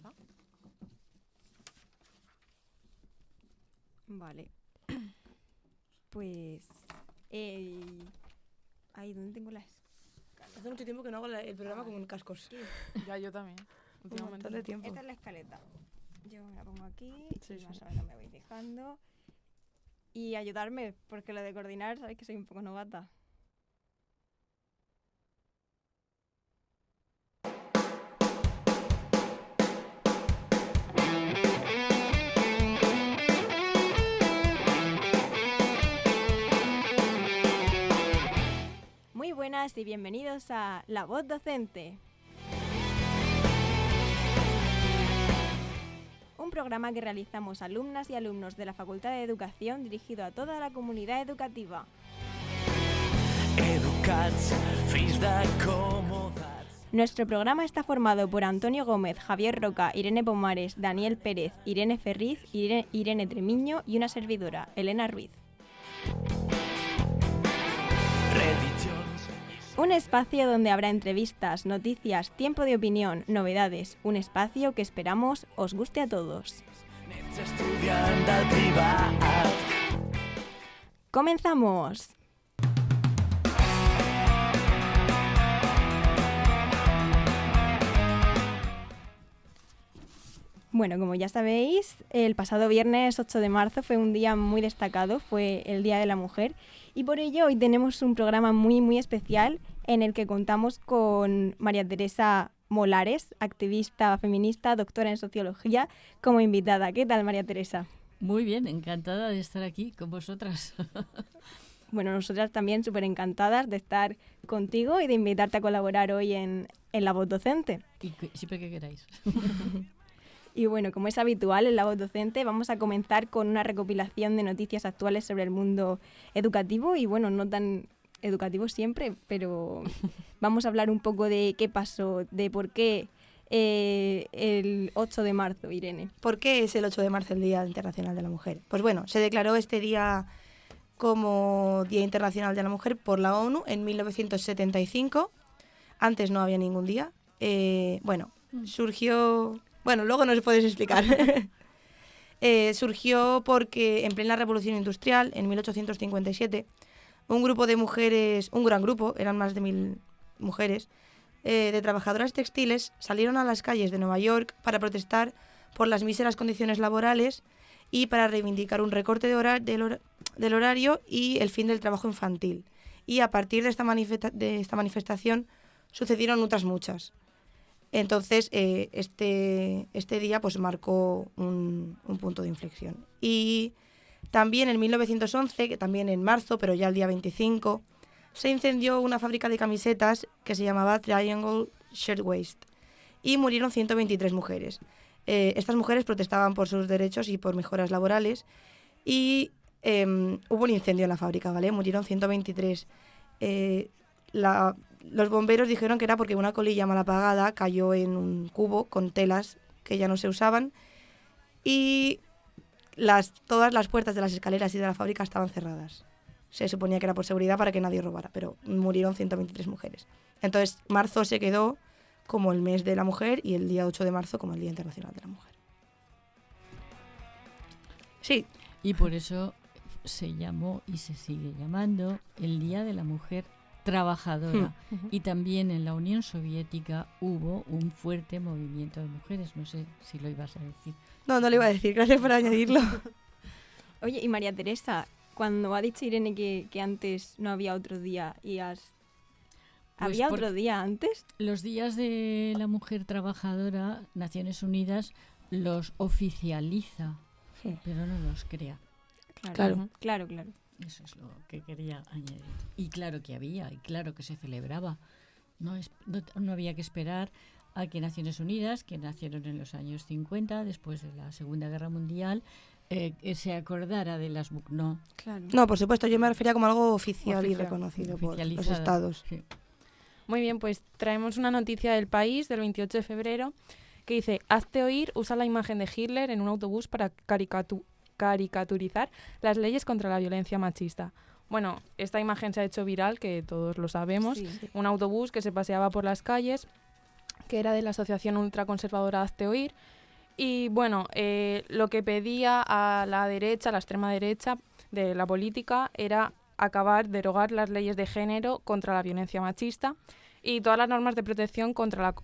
está. Vale. Pues... Ahí, ¿dónde tengo las...? Hace mucho tiempo que no hago el programa con cascos. Ya, yo también. Un Últimamente. montón de tiempo. Esta es la escaleta. Yo me la pongo aquí Sí, y sí. más o menos me voy fijando. Y ayudarme, porque lo de coordinar, sabéis que soy un poco novata. Muy buenas y bienvenidos a La Voz Docente. Un programa que realizamos alumnas y alumnos de la Facultad de Educación dirigido a toda la comunidad educativa. Educats, fills de còmodes. Nuestro programa está formado por Antonio Gómez, Javier Roca, Irene Pomares, Daniel Pérez, Irene Ferriz, Irene Tremiño y una servidora, Elena Ruiz. Religions, Un espacio donde habrá entrevistas, noticias, tiempo de opinión, novedades. Un espacio que esperamos os guste a todos. nens estudiant del privat. ¡Comenzamos! Bueno, como ya sabéis, el pasado viernes 8 de marzo fue un día muy destacado, fue el Día de la Mujer, y por ello hoy tenemos un programa muy especial en el que contamos con María Teresa Molares, activista feminista, doctora en sociología, como invitada. ¿Qué tal, María Teresa? Muy bien, encantada de estar aquí con vosotras. Bueno, nosotras también súper encantadas de estar contigo y de invitarte a colaborar hoy en La Voz Docente. Y siempre que queráis. Y bueno, como es habitual en La Voz Docente, vamos a comenzar con una recopilación de noticias actuales sobre el mundo educativo y bueno, no tan educativo siempre, pero vamos a hablar un poco de qué pasó, de por qué el 8 de marzo, Irene. ¿Por qué es el 8 de marzo el Día Internacional de la Mujer? Pues bueno, se declaró este día como Día Internacional de la Mujer por la ONU en 1975. Antes no había ningún día. Surgió... Bueno, luego nos puedes explicar. Surgió porque en plena Revolución Industrial, en 1857, un grupo de mujeres, un gran grupo, eran más de 1000 mujeres, de trabajadoras textiles salieron a las calles de Nueva York para protestar por las míseras condiciones laborales y para reivindicar un recorte del horario y el fin del trabajo infantil. Y a partir de esta manifestación sucedieron otras muchas. Entonces, este día pues marcó un punto de inflexión. Y también en 1911, que también en marzo, pero ya el día 25, se incendió una fábrica de camisetas que se llamaba Triangle Shirtwaist y murieron 123 mujeres. Estas mujeres protestaban por sus derechos y por mejoras laborales y hubo un incendio en la fábrica, ¿vale? Murieron 123. Los bomberos dijeron que era porque una colilla mal apagada cayó en un cubo con telas que ya no se usaban y todas las puertas de las escaleras y de la fábrica estaban cerradas. Se suponía que era por seguridad para que nadie robara, pero murieron 123 mujeres. Entonces, marzo se quedó como el mes de la mujer y el día 8 de marzo como el Día Internacional de la Mujer. Sí. Y por eso se llamó y se sigue llamando el Día de la Mujer Trabajadora. Y también en la Unión Soviética hubo un fuerte movimiento de mujeres. No sé si lo ibas a decir. No lo iba a decir. Gracias por añadirlo. Oye, y María Teresa, cuando ha dicho Irene que antes no había otro día ¿había otro día antes? Los días de la mujer trabajadora, Naciones Unidas los oficializa, Sí. pero no los crea. Claro. Claro. Eso es lo que quería añadir. Y claro que había, y claro que se celebraba. No había que esperar a que Naciones Unidas, que nacieron en los años 50, después de la Segunda Guerra Mundial, se acordara de las... No, Claro. No, por supuesto, yo me refería como algo oficial y reconocido por los oficializada. estados. Sí. Muy bien, pues traemos una noticia del País del 28 de febrero que dice: hazte oír, usa la imagen de Hitler en un autobús para caricaturizar las leyes contra la violencia machista. Bueno, esta imagen se ha hecho viral, que todos lo sabemos. Sí. Un autobús que se paseaba por las calles, que era de la asociación ultraconservadora Hazte Oír, Y bueno, lo que pedía a la derecha, a la extrema derecha de la política, era derogar las leyes de género contra la violencia machista y todas las normas de protección contra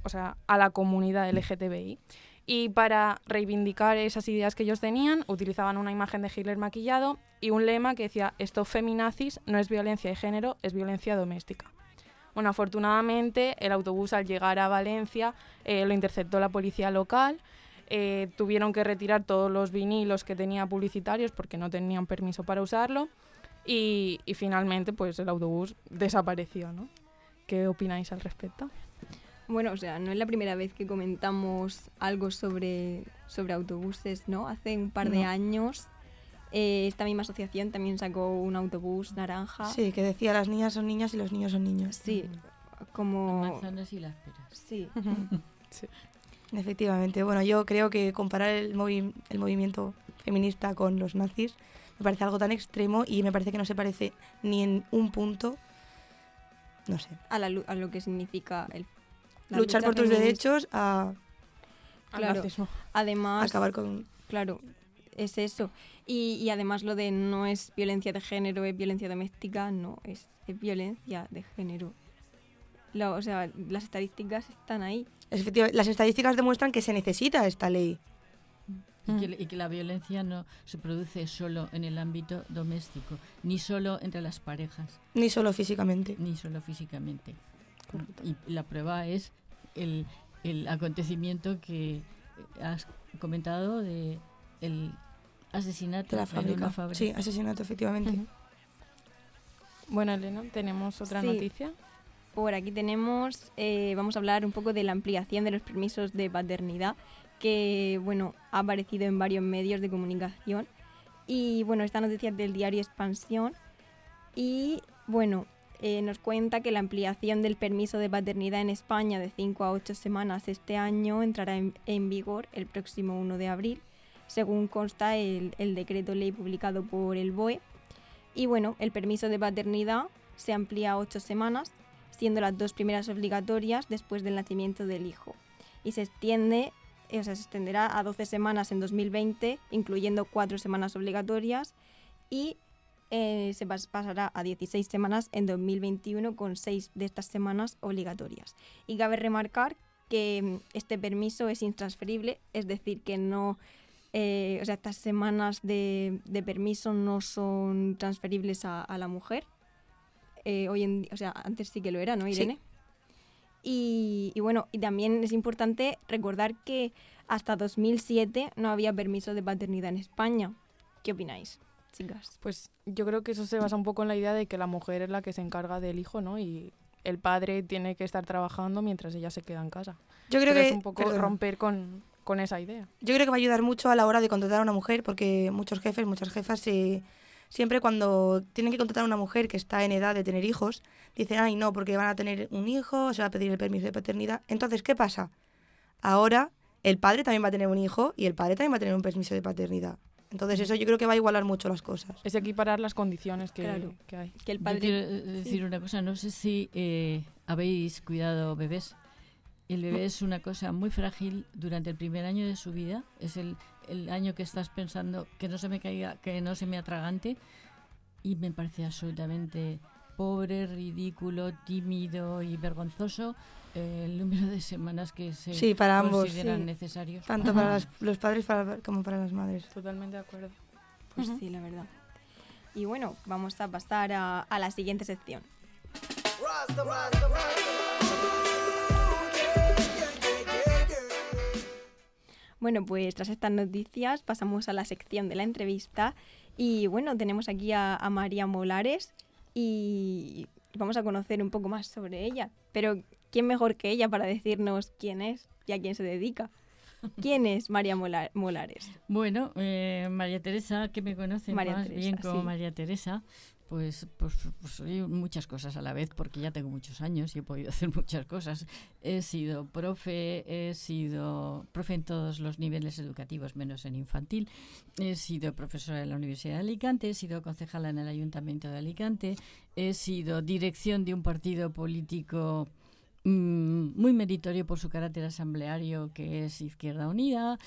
a la comunidad LGTBI. Y para reivindicar esas ideas que ellos tenían, utilizaban una imagen de Hitler maquillado y un lema que decía: "Stop feminazis, no es violencia de género, es violencia doméstica". Bueno, afortunadamente el autobús, al llegar a Valencia, lo interceptó la policía local. Tuvieron que retirar todos los vinilos que tenía publicitarios porque no tenían permiso para usarlo y finalmente pues el autobús desapareció, ¿no? ¿Qué opináis al respecto? Bueno, o sea, no es la primera vez que comentamos algo sobre autobuses, ¿no? Hace un par de años esta misma asociación también sacó un autobús naranja. Sí, que decía las niñas son niñas y los niños son niños. Sí, como... Las manzanas y las peras. Sí. Sí. Efectivamente. Bueno, yo creo que comparar el movimiento feminista con los nazis me parece algo tan extremo y me parece que no se parece ni en un punto, no sé. A lo que significa la Luchar lucha por tus feminista. derechos a Claro. Nazismo. Además, acabar con... claro, es eso. Y además lo de no es violencia de género, es violencia doméstica, no, es violencia de género. O sea, las estadísticas están ahí. Efectivamente, las estadísticas demuestran que se necesita esta ley. Y que la violencia no se produce solo en el ámbito doméstico, ni solo entre las parejas, Ni solo físicamente. ni solo físicamente. Y la prueba es el acontecimiento que has comentado de el asesinato De la en fábrica. una fábrica. Sí, asesinato, efectivamente. Ujú. Bueno, Elena, ¿tenemos otra Sí. noticia? Por aquí tenemos, vamos a hablar un poco de la ampliación de los permisos de paternidad, que bueno, ha aparecido en varios medios de comunicación. Y bueno, esta noticia es del diario Expansión. Y bueno, nos cuenta que la ampliación del permiso de paternidad en España de 5 a 8 semanas este año entrará en vigor el próximo 1 de abril, según consta el decreto ley publicado por el BOE. Y bueno, el permiso de paternidad se amplía a 8 semanas, siendo las 2 primeras obligatorias después del nacimiento del hijo. Y se extenderá a 12 semanas en 2020, incluyendo 4 semanas obligatorias, y se pasará a 16 semanas en 2021, con 6 de estas semanas obligatorias. Y cabe remarcar que este permiso es intransferible, es decir, que no... estas semanas de permiso no son transferibles a la mujer. Hoy en día, antes sí que lo era, ¿no, Irene? Sí. Y bueno, y también es importante recordar que hasta 2007 no había permiso de paternidad en España. ¿Qué opináis, chicas? Pues yo creo que eso se basa un poco en la idea de que la mujer es la que se encarga del hijo, ¿no? Y el padre tiene que estar trabajando mientras ella se queda en casa. Yo creo Pero que es un poco romper con esa idea. Yo creo que va a ayudar mucho a la hora de contratar a una mujer, porque muchos jefes, muchas jefas, siempre cuando tienen que contratar a una mujer que está en edad de tener hijos, dicen, ay, no, porque van a tener un hijo, se va a pedir el permiso de paternidad. Entonces, ¿qué pasa? Ahora el padre también va a tener un hijo y el padre también va a tener un permiso de paternidad. Entonces, eso yo creo que va a igualar mucho las cosas. Es equiparar las condiciones que hay. Que el Yo padre... quiero decir una cosa, no sé si habéis cuidado bebés. El bebé es una cosa muy frágil durante el primer año de su vida. Es el año que estás pensando que no se me caiga, que no se me atragante. Y me parece absolutamente pobre, ridículo, tímido y vergonzoso el número de semanas que se para ambos, consideran necesarios. Tanto para los padres como para las madres. Totalmente de acuerdo. Pues sí, la verdad. Y bueno, vamos a pasar a la siguiente sección. Bueno, pues tras estas noticias pasamos a la sección de la entrevista y bueno, tenemos aquí a María Molares y vamos a conocer un poco más sobre ella. Pero ¿quién mejor que ella para decirnos quién es y a quién se dedica? ¿Quién es María Molares? Bueno, María Teresa, que me conoce María más Teresa, bien como sí. María Teresa, pues soy muchas cosas a la vez porque ya tengo muchos años y he podido hacer muchas cosas. He sido profe en todos los niveles educativos menos en infantil. He sido profesora en la Universidad de Alicante, he sido concejala en el Ayuntamiento de Alicante, he sido dirección de un partido político muy meritorio por su carácter asambleario, que es Izquierda Unida.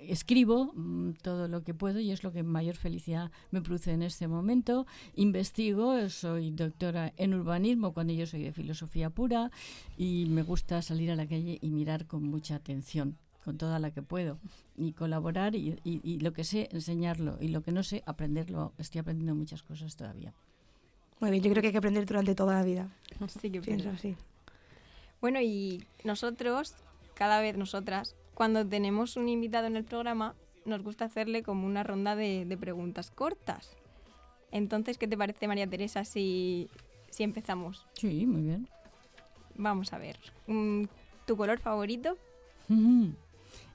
Escribo todo lo que puedo y es lo que mayor felicidad me produce en este momento. Investigo, soy doctora en urbanismo cuando yo soy de filosofía pura, y me gusta salir a la calle y mirar con mucha atención, con toda la que puedo, y colaborar, y lo que sé, enseñarlo, y lo que no sé, aprenderlo. Estoy aprendiendo muchas cosas todavía. Muy bien, yo creo que hay que aprender durante toda la vida. Sí que Pienso pienso. así. Bueno, y nosotros, cada vez nosotras, cuando tenemos un invitado en el programa, nos gusta hacerle como una ronda de preguntas cortas. Entonces, ¿qué te parece, María Teresa, si empezamos? Sí, muy bien. Vamos a ver. ¿Tu color favorito?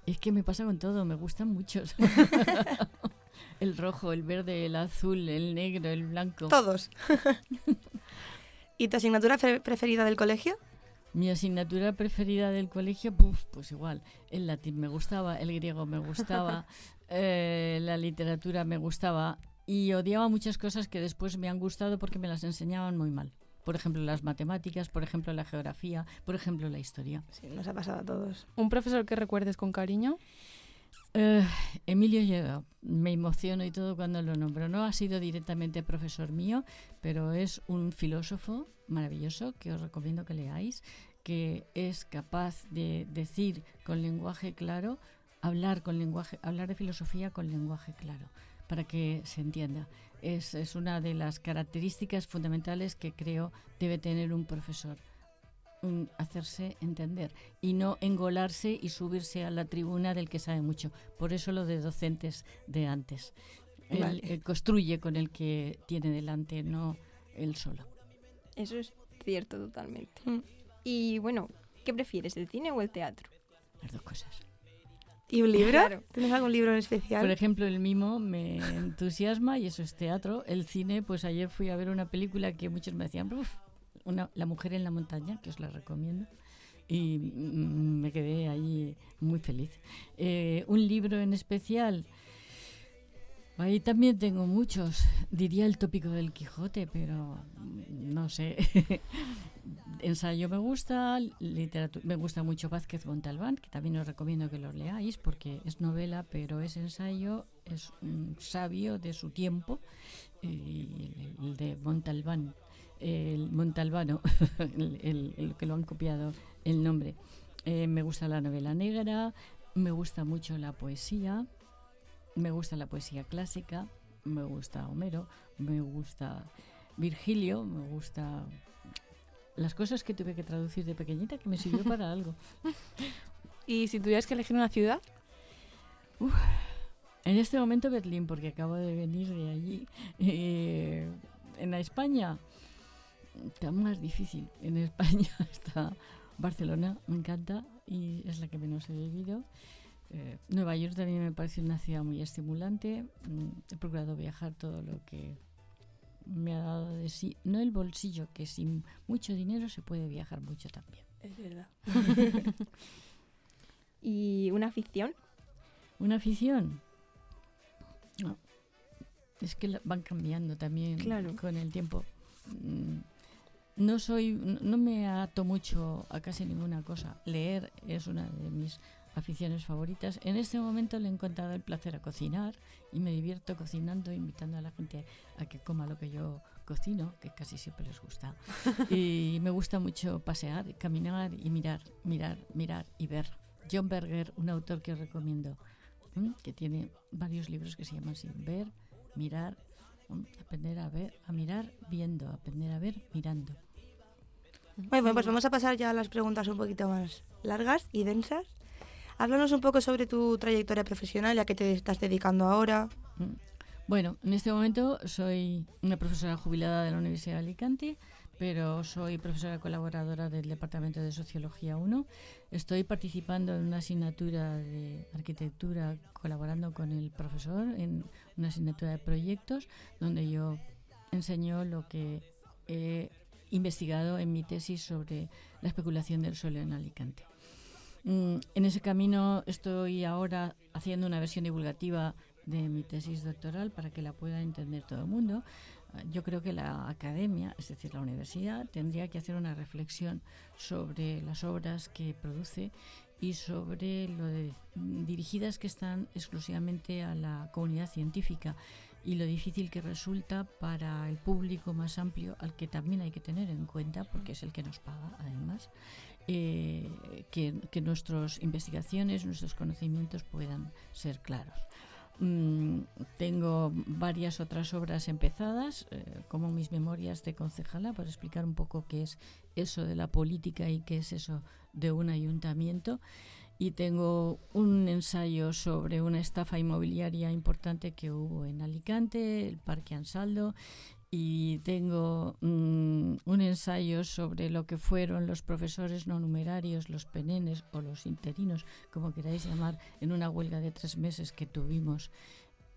Es que me pasa con todo, me gustan muchos. El rojo, el verde, el azul, el negro, el blanco. Todos. ¿Y tu asignatura preferida del colegio? Mi asignatura preferida del colegio, pues igual, el latín me gustaba, el griego me gustaba, la literatura me gustaba, y odiaba muchas cosas que después me han gustado porque me las enseñaban muy mal. Por ejemplo, las matemáticas, por ejemplo, la geografía, por ejemplo, la historia. Sí, nos ha pasado a todos. ¿Un profesor que recuerdes con cariño? Emilio Llega, me emociono y todo cuando lo nombro. No ha sido directamente profesor mío, pero es un filósofo maravilloso que os recomiendo que leáis, que es capaz de decir con lenguaje claro, hablar de filosofía con lenguaje claro, para que se entienda. Es una de las características fundamentales que creo debe tener un profesor. Hacerse entender y no engolarse y subirse a la tribuna del que sabe mucho. Por eso lo de docentes de antes. Vale. Él construye con el que tiene delante, no él solo. Eso es cierto totalmente. Y bueno, ¿qué prefieres, el cine o el teatro? Las dos cosas. ¿Y un libro? Claro. ¿Tienes algún libro en especial? Por ejemplo, el mimo me entusiasma y eso es teatro. El cine, pues ayer fui a ver una película que muchos me decían, La mujer en la montaña, que os la recomiendo, y me quedé ahí muy feliz. Un libro en especial, ahí también tengo muchos. Diría el tópico del Quijote, pero no sé. Ensayo me gusta, literatura me gusta mucho Vázquez Montalbán, que también os recomiendo que lo leáis porque es novela, pero es ensayo, es un sabio de su tiempo, y el de Montalbán. El Montalbano, el que lo han copiado el nombre. Me gusta la novela negra, me gusta mucho la poesía, me gusta la poesía clásica, me gusta Homero, me gusta Virgilio, me gusta las cosas que tuve que traducir de pequeñita, que me sirvió para algo. ¿Y si tuvieras que elegir una ciudad? En este momento Berlín, porque acabo de venir de allí. En España está más difícil. En España está Barcelona, me encanta y es la que menos he vivido. Nueva York también me parece una ciudad muy estimulante. He procurado viajar todo lo que me ha dado de sí. No el bolsillo, que sin mucho dinero se puede viajar mucho también. Es verdad. ¿Y una afición? ¿Una afición? No. Es que van cambiando también Claro. con el tiempo. No me ato mucho a casi ninguna cosa. Leer es una de mis aficiones favoritas. En este momento le he encontrado el placer a cocinar y me divierto cocinando, invitando a la gente a que coma lo que yo cocino, que casi siempre les gusta. Y me gusta mucho pasear, caminar y mirar y ver. John Berger, un autor que os recomiendo, que tiene varios libros que se llaman así: ver, mirar, aprender a ver, a mirar viendo, aprender a ver mirando. Bueno, pues vamos a pasar ya a las preguntas un poquito más largas y densas. Háblanos un poco sobre tu trayectoria profesional, ya que te estás dedicando ahora. Bueno, en este momento soy una profesora jubilada de la Universidad de Alicante, pero soy profesora colaboradora del Departamento de Sociología 1. Estoy participando en una asignatura de arquitectura, colaborando con el profesor en una asignatura de proyectos, donde yo enseño lo que he investigado en mi tesis sobre la especulación del suelo en Alicante. En ese camino estoy ahora haciendo una versión divulgativa de mi tesis doctoral para que la pueda entender todo el mundo. yo creo que la academia, es decir, la universidad, tendría que hacer una reflexión sobre las obras que produce y sobre dirigidas que están exclusivamente a la comunidad científica y lo difícil que resulta para el público más amplio, al que también hay que tener en cuenta, porque es el que nos paga además, que nuestras investigaciones, nuestros conocimientos puedan ser claros. Tengo varias otras obras empezadas, como mis memorias de concejala, para explicar un poco qué es eso de la política y qué es eso de un ayuntamiento. Y tengo un ensayo sobre una estafa inmobiliaria importante que hubo en Alicante, el Parque Ansaldo. Y tengo un ensayo sobre lo que fueron los profesores no numerarios, los penenes o los interinos, como queráis llamar, en una huelga de 3 meses que tuvimos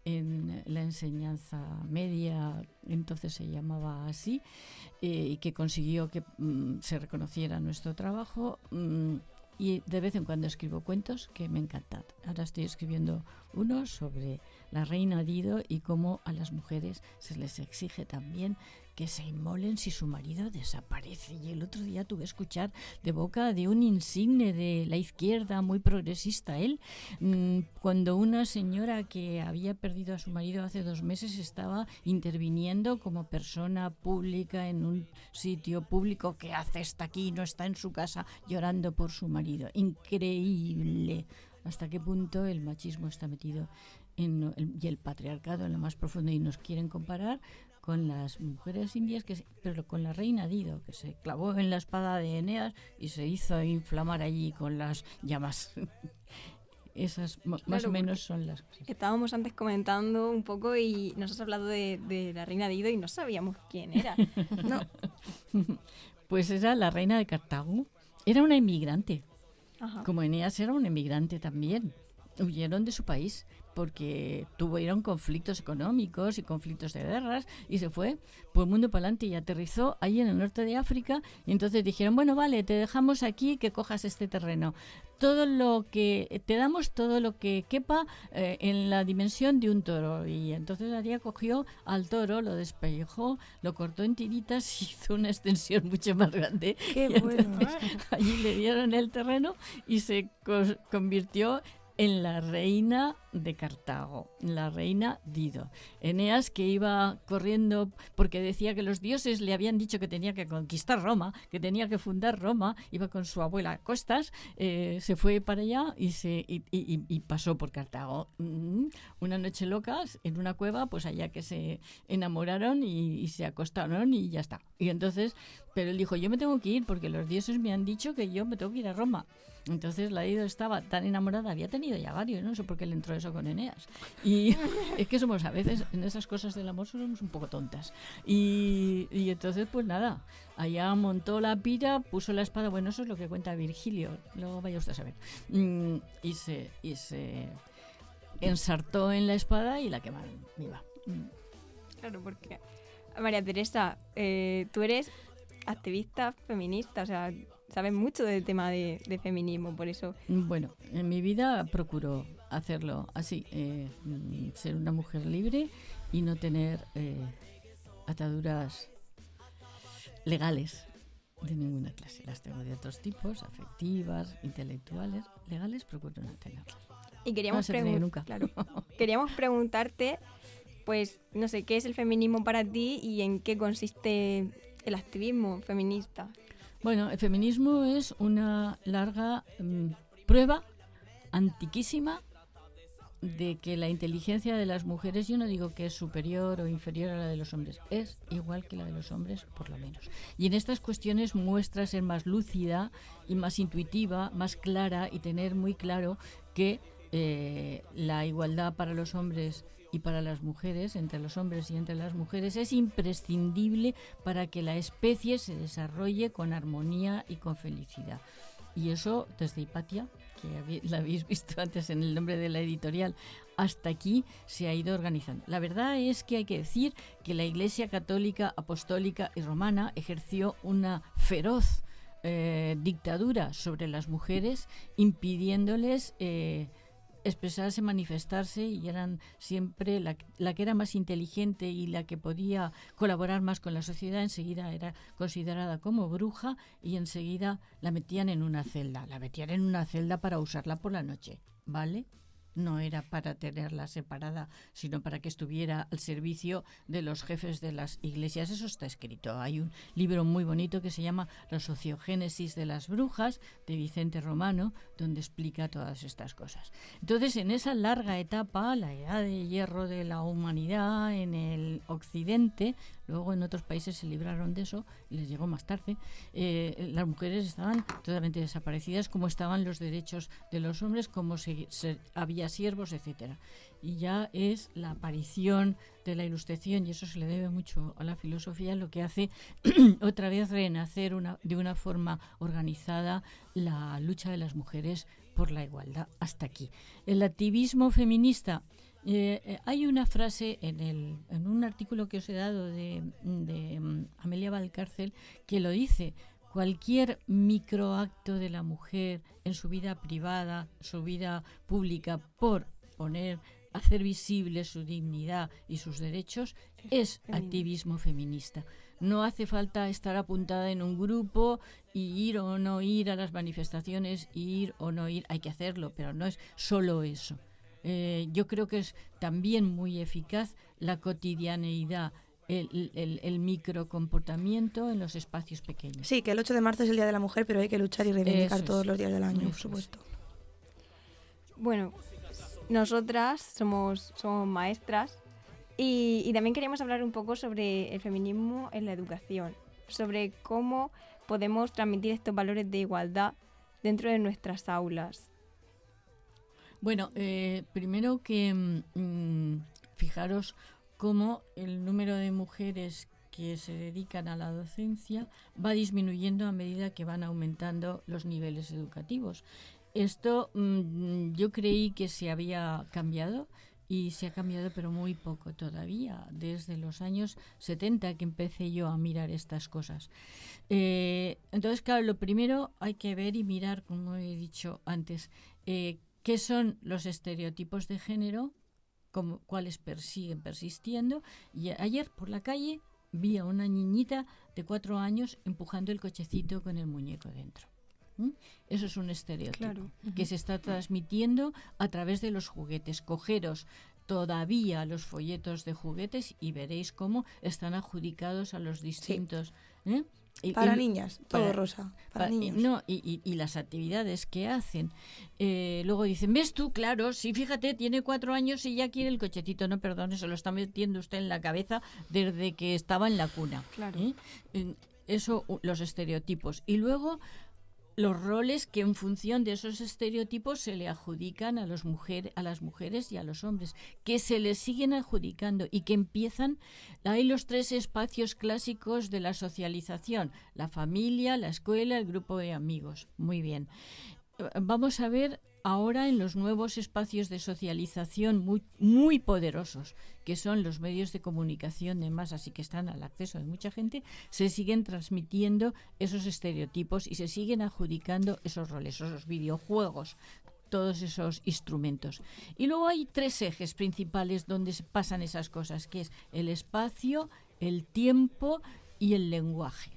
en la enseñanza media, entonces se llamaba así, y que consiguió que se reconociera nuestro trabajo. Y de vez en cuando escribo cuentos que me encantan. Ahora estoy escribiendo uno sobre la reina Dido y cómo a las mujeres se les exige también que se inmolen si su marido desaparece. Y el otro día tuve que escuchar de boca de un insigne de la izquierda, muy progresista él, cuando una señora que había perdido a su marido hace 2 meses estaba interviniendo como persona pública en un sitio público. ¿Qué hace? Está aquí, no está en su casa, llorando por su marido. Increíble. ¿Hasta qué punto el machismo está metido y el patriarcado en lo más profundo? Y nos quieren comparar con las mujeres indias, pero con la reina Dido, que se clavó en la espada de Eneas y se hizo inflamar allí con las llamas. Esas más o menos son las cosas. Estábamos antes comentando un poco y nos has hablado de la reina Dido y no sabíamos quién era. No. Pues era la reina de Cartago. Era una inmigrante. Ajá. Como Eneas era un emigrante también. Huyeron de su país porque tuvieron conflictos económicos y conflictos de guerras y se fue por el mundo para adelante y aterrizó ahí en el norte de África. Y entonces dijeron, bueno, vale, te dejamos aquí que cojas este terreno. Te damos todo lo que quepa en la dimensión de un toro. Y entonces la tía cogió al toro, lo despellejó, lo cortó en tiritas y hizo una extensión mucho más grande. Qué Y bueno. allí le dieron el terreno y se convirtió en la reina de Cartago, la reina Dido. Eneas, que iba corriendo porque decía que los dioses le habían dicho que tenía que conquistar Roma, que tenía que fundar Roma, iba con su abuela a costas, se fue para allá y pasó por Cartago. Una noche loca en una cueva, pues allá que se enamoraron y se acostaron y ya está. Y entonces, pero él dijo, yo me tengo que ir porque los dioses me han dicho que yo me tengo que ir a Roma. Entonces la Dido estaba tan enamorada, había tenido ya varios, no sé por qué le entró eso con Eneas. Y es que somos a veces, en esas cosas del amor somos un poco tontas. Y entonces pues nada, allá montó la pira, puso la espada, bueno, eso es lo que cuenta Virgilio, luego vaya usted a saber. Y se ensartó en la espada y la quemaron viva. Claro, porque María Teresa, tú eres activista feminista, o sea, sabes mucho del tema de feminismo, por eso. Bueno, en mi vida procuro hacerlo así, ser una mujer libre y no tener ataduras legales de ninguna clase. Las tengo de otros tipos, afectivas, intelectuales, legales procuro no tenerlas. Y queríamos, no se tiene nunca. Claro, queríamos preguntarte, pues, no sé, ¿qué es el feminismo para ti y en qué consiste el activismo feminista? Bueno, el feminismo es una larga prueba antiquísima de que la inteligencia de las mujeres, yo no digo que es superior o inferior a la de los hombres, es igual que la de los hombres, por lo menos. Y en estas cuestiones muestra ser más lúcida y más intuitiva, más clara y tener muy claro que la igualdad para los hombres y para las mujeres, entre los hombres y entre las mujeres, es imprescindible para que la especie se desarrolle con armonía y con felicidad. Y eso desde Hipatia, que la habéis visto antes en el nombre de la editorial, hasta aquí se ha ido organizando. La verdad es que hay que decir que la Iglesia Católica, Apostólica y Romana ejerció una feroz dictadura sobre las mujeres, impidiéndoles expresarse, manifestarse, y eran siempre la que era más inteligente y la que podía colaborar más con la sociedad, enseguida era considerada como bruja y enseguida la metían en una celda. La metían en una celda para usarla por la noche, ¿vale? No era para tenerla separada, sino para que estuviera al servicio de los jefes de las iglesias. Eso está escrito. Hay un libro muy bonito que se llama La sociogénesis de las brujas, de Vicente Romano, donde explica todas estas cosas. Entonces, en esa larga etapa, la edad de hierro de la humanidad en el occidente, luego en otros países se libraron de eso, les llegó más tarde, las mujeres estaban totalmente desaparecidas, como estaban los derechos de los hombres, como había siervos, etcétera. Y ya es la aparición de la Ilustración, y eso se le debe mucho a la filosofía, lo que hace otra vez renacer de una forma organizada la lucha de las mujeres por la igualdad hasta aquí. El activismo feminista, hay una frase en un artículo que os he dado de Amelia Valcárcel que lo dice: cualquier microacto de la mujer en su vida privada, su vida pública, por hacer visible su dignidad y sus derechos, es activismo feminista. No hace falta estar apuntada en un grupo y ir o no ir a las manifestaciones, ir o no ir, hay que hacerlo, pero no es solo eso. Yo creo que es también muy eficaz la cotidianeidad, el microcomportamiento en los espacios pequeños. Sí, que el 8 de marzo es el Día de la Mujer, pero hay que luchar y reivindicar Eso todos es. los días del año, Eso por es. supuesto. Bueno, nosotras somos maestras y también queríamos hablar un poco sobre el feminismo en la educación, sobre cómo podemos transmitir estos valores de igualdad dentro de nuestras aulas. Bueno, primero que fijaros cómo el número de mujeres que se dedican a la docencia va disminuyendo a medida que van aumentando los niveles educativos. Esto yo creí que se había cambiado, y se ha cambiado, pero muy poco todavía, desde los años 70 que empecé yo a mirar estas cosas. Entonces, claro, lo primero hay que ver y mirar, como he dicho antes, qué son los estereotipos de género, cuáles siguen persistiendo. Y ayer por la calle vi a una niñita de 4 años empujando el cochecito con el muñeco dentro. Eso es un estereotipo, Claro. que se está transmitiendo a través de los juguetes. Cogeros todavía los folletos de juguetes y veréis cómo están adjudicados a los distintos... Para niñas, todo para- rosa, para niños. No, y las actividades que hacen. Luego dicen, ¿ves tú? Claro, sí, fíjate, tiene 4 años y ya quiere el cochecito. No, perdón, se lo está metiendo usted en la cabeza desde que estaba en la cuna. Claro. Eso, los estereotipos. Y luego los roles que en función de esos estereotipos se le adjudican a las mujeres y a los hombres, que se les siguen adjudicando y que empiezan. Hay los 3 espacios clásicos de la socialización: la familia, la escuela, el grupo de amigos. Muy bien. Vamos a ver ahora en los nuevos espacios de socialización muy, muy poderosos, que son los medios de comunicación de masas y que están al acceso de mucha gente, se siguen transmitiendo esos estereotipos y se siguen adjudicando esos roles, esos videojuegos, todos esos instrumentos. Y luego hay 3 ejes principales donde se pasan esas cosas, que es el espacio, el tiempo y el lenguaje.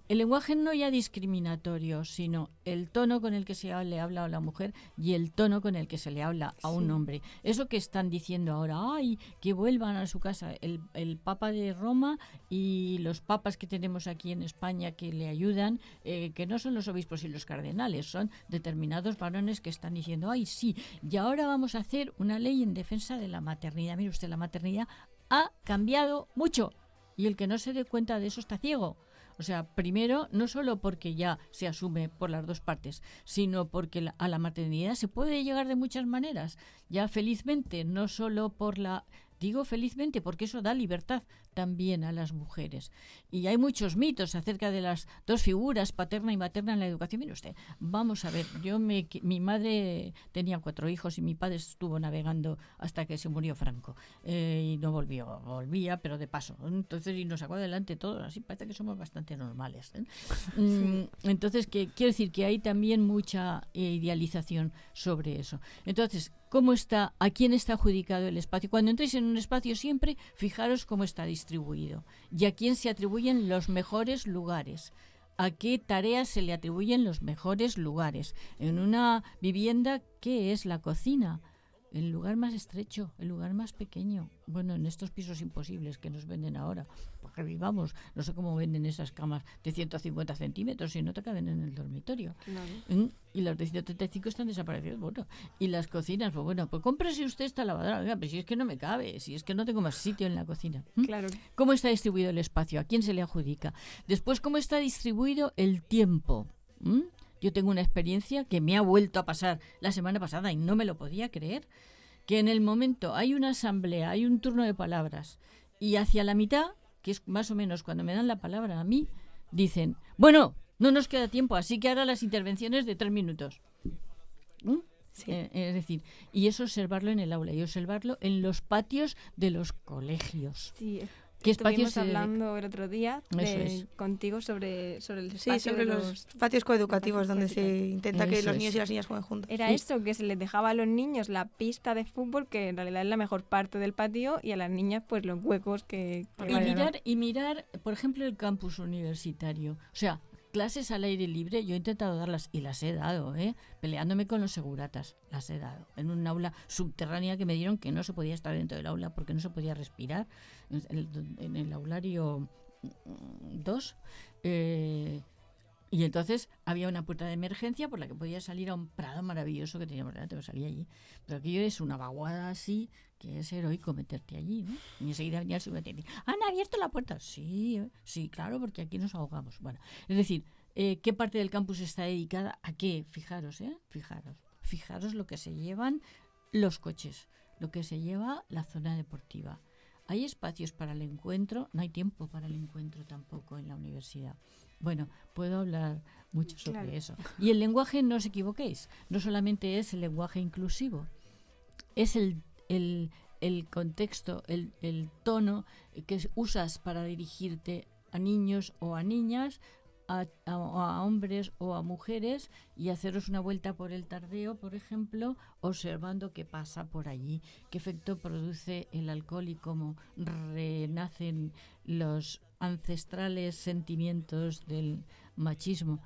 El lenguaje no ya discriminatorio, sino el tono con el que se le habla a la mujer y el tono con el que se le habla a un hombre. Eso que están diciendo ahora, ¡ay, que vuelvan a su casa el Papa de Roma y los papas que tenemos aquí en España que le ayudan, que no son los obispos y los cardenales, son determinados varones que están diciendo, ¡ay, sí! Y ahora vamos a hacer una ley en defensa de la maternidad. Mire usted, la maternidad ha cambiado mucho y el que no se dé cuenta de eso está ciego. O sea, primero, no solo porque ya se asume por las 2 partes, sino porque a la maternidad se puede llegar de muchas maneras. Ya felizmente, no solo por la... Digo felizmente porque eso da libertad también a las mujeres. Y hay muchos mitos acerca de las dos figuras, paterna y materna, en la educación. Mire usted, vamos a ver, mi madre tenía 4 hijos y mi padre estuvo navegando hasta que se murió Franco. Y no volvía, pero de paso. Entonces, y nos sacó adelante todos, así parece que somos bastante normales. Sí. Entonces, quiero decir que hay también mucha idealización sobre eso. Entonces, ¿a quién está adjudicado el espacio? Cuando entréis en un espacio siempre, fijaros cómo está distribuido y a quién se atribuyen los mejores lugares. ¿A qué tareas se le atribuyen los mejores lugares? En una vivienda, ¿qué es la cocina? El lugar más estrecho, el lugar más pequeño. Bueno, en estos pisos imposibles que nos venden ahora, porque vivamos, no sé cómo venden esas camas de 150 centímetros y no te caben en el dormitorio. Claro. Y las de 135 están desaparecidas. Bueno, y las cocinas, pues bueno, pues cómprese usted esta lavadora. Oiga, pero si es que no me cabe, si es que no tengo más sitio en la cocina. Claro. ¿Cómo está distribuido el espacio? ¿A quién se le adjudica? Después, ¿cómo está distribuido el tiempo? Yo tengo una experiencia que me ha vuelto a pasar la semana pasada y no me lo podía creer, que en el momento hay una asamblea, hay un turno de palabras y hacia la mitad, que es más o menos cuando me dan la palabra a mí, dicen, bueno, no nos queda tiempo, así que ahora las intervenciones de 3 minutos. Sí. Es decir, y eso observarlo en el aula y observarlo en los patios de los colegios. Sí. ¿Qué espacios hablando el otro día contigo sobre el espacio? Sí, sobre los patios coeducativos donde se intenta que los niños y las niñas jueguen juntos. Era eso, que se les dejaba a los niños la pista de fútbol, que en realidad es la mejor parte del patio, y a las niñas pues los huecos que y mirar, por ejemplo, el campus universitario. O sea, clases al aire libre, yo he intentado darlas y las he dado, peleándome con los seguratas, las he dado. En un aula subterránea que me dieron que no se podía estar dentro del aula porque no se podía respirar, en el aulario 2. Y entonces había una puerta de emergencia por la que podía salir a un prado maravilloso que teníamos delante, pero salía allí. Pero aquello es una vaguada así, que es heroico meterte allí, ¿no? Y enseguida venía el seguridad y decía, ¿han abierto la puerta? Sí, claro, porque aquí nos ahogamos. Bueno, es decir, ¿qué parte del campus está dedicada a qué? Fijaros, fijaros lo que se llevan los coches, lo que se lleva la zona deportiva. Hay espacios para el encuentro, no hay tiempo para el encuentro tampoco en la universidad. Bueno, puedo hablar mucho sobre eso. Y el lenguaje, no os equivoquéis, no solamente es el lenguaje inclusivo, es el contexto, el tono que usas para dirigirte a niños o a niñas, a hombres o a mujeres, y haceros una vuelta por el Tardeo, por ejemplo, observando qué pasa por allí, qué efecto produce el alcohol y cómo renacen los ancestrales sentimientos del machismo.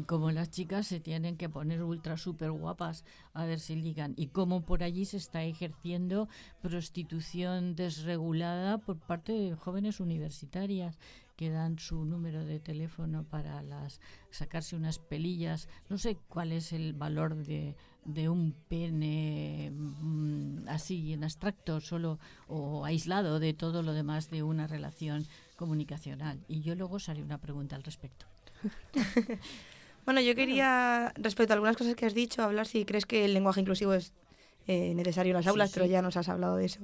Como las chicas se tienen que poner ultra súper guapas a ver si ligan, y cómo por allí se está ejerciendo prostitución desregulada por parte de jóvenes universitarias que dan su número de teléfono para sacarse unas pelillas. No sé cuál es el valor de un pene así en abstracto solo o aislado de todo lo demás de una relación comunicacional. Y yo luego os haré una pregunta al respecto. Bueno, yo quería, respecto a algunas cosas que has dicho, hablar si crees que el lenguaje inclusivo es necesario en las aulas, pero ya nos has hablado de eso.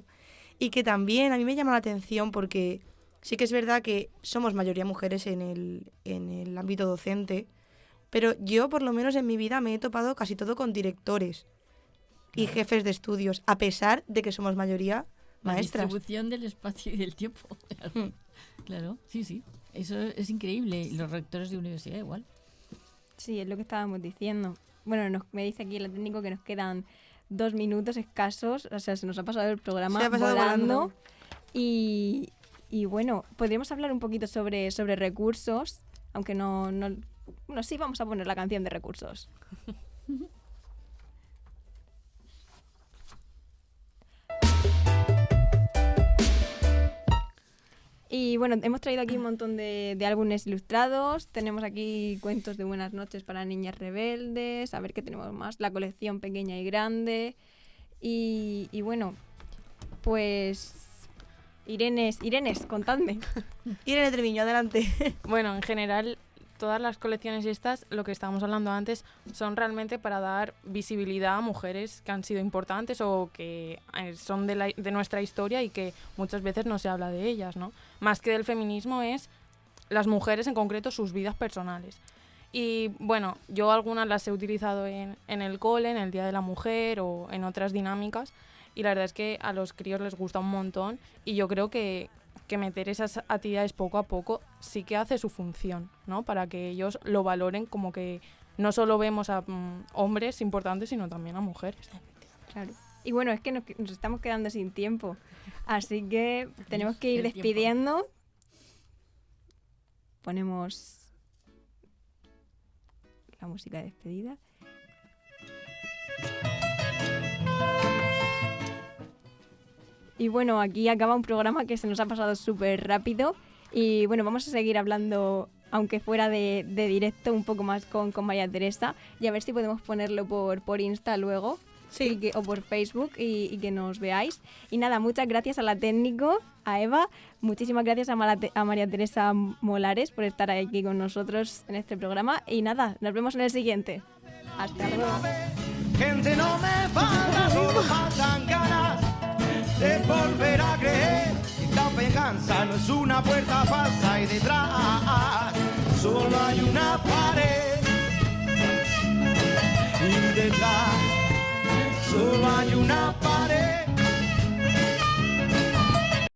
Y que también a mí me llama la atención porque sí que es verdad que somos mayoría mujeres en el ámbito docente, pero yo por lo menos en mi vida me he topado casi todo con directores y jefes de estudios, a pesar de que somos mayoría maestras. La distribución del espacio y del tiempo. Claro, sí. Eso es increíble. Y los rectores de universidad igual. Sí, es lo que estábamos diciendo. Bueno, me dice aquí el técnico que nos quedan 2 minutos escasos. O sea, se nos ha pasado el programa volando. Y bueno, podríamos hablar un poquito sobre recursos, aunque no... Bueno, sí, vamos a poner la canción de recursos. Y bueno, hemos traído aquí un montón de álbumes ilustrados. Tenemos aquí cuentos de buenas noches para niñas rebeldes. A ver qué tenemos más. La colección pequeña y grande. Y bueno, pues... Irene, contadme. Irene Treviño, adelante. Bueno, en general, todas las colecciones estas, lo que estábamos hablando antes, son realmente para dar visibilidad a mujeres que han sido importantes o que son de nuestra historia y que muchas veces no se habla de ellas, ¿no? Más que del feminismo es las mujeres, en concreto, sus vidas personales. Y bueno, yo algunas las he utilizado en el cole, en el Día de la Mujer o en otras dinámicas, y la verdad es que a los críos les gusta un montón, y yo creo que meter esas actividades poco a poco sí que hace su función, ¿no? Para que ellos lo valoren, como que no solo vemos a hombres importantes, sino también a mujeres. Claro. Y bueno, es que nos estamos quedando sin tiempo, así que tenemos que ir despidiendo. Ponemos la música de despedida. Y bueno, aquí acaba un programa que se nos ha pasado súper rápido. Y bueno, vamos a seguir hablando, aunque fuera de directo, un poco más con María Teresa. Y a ver si podemos ponerlo por Insta luego. Sí. O por Facebook y que nos veáis. Y nada, muchas gracias a la técnico, a Eva. Muchísimas gracias a María Teresa Molares por estar aquí con nosotros en este programa. Y nada, nos vemos en el siguiente. Hasta luego. Gente, no me falta, solo faltan ganas de volver a creer. Esta venganza no es una puerta falsa y detrás solo hay una pared. Y detrás solo hay una pared.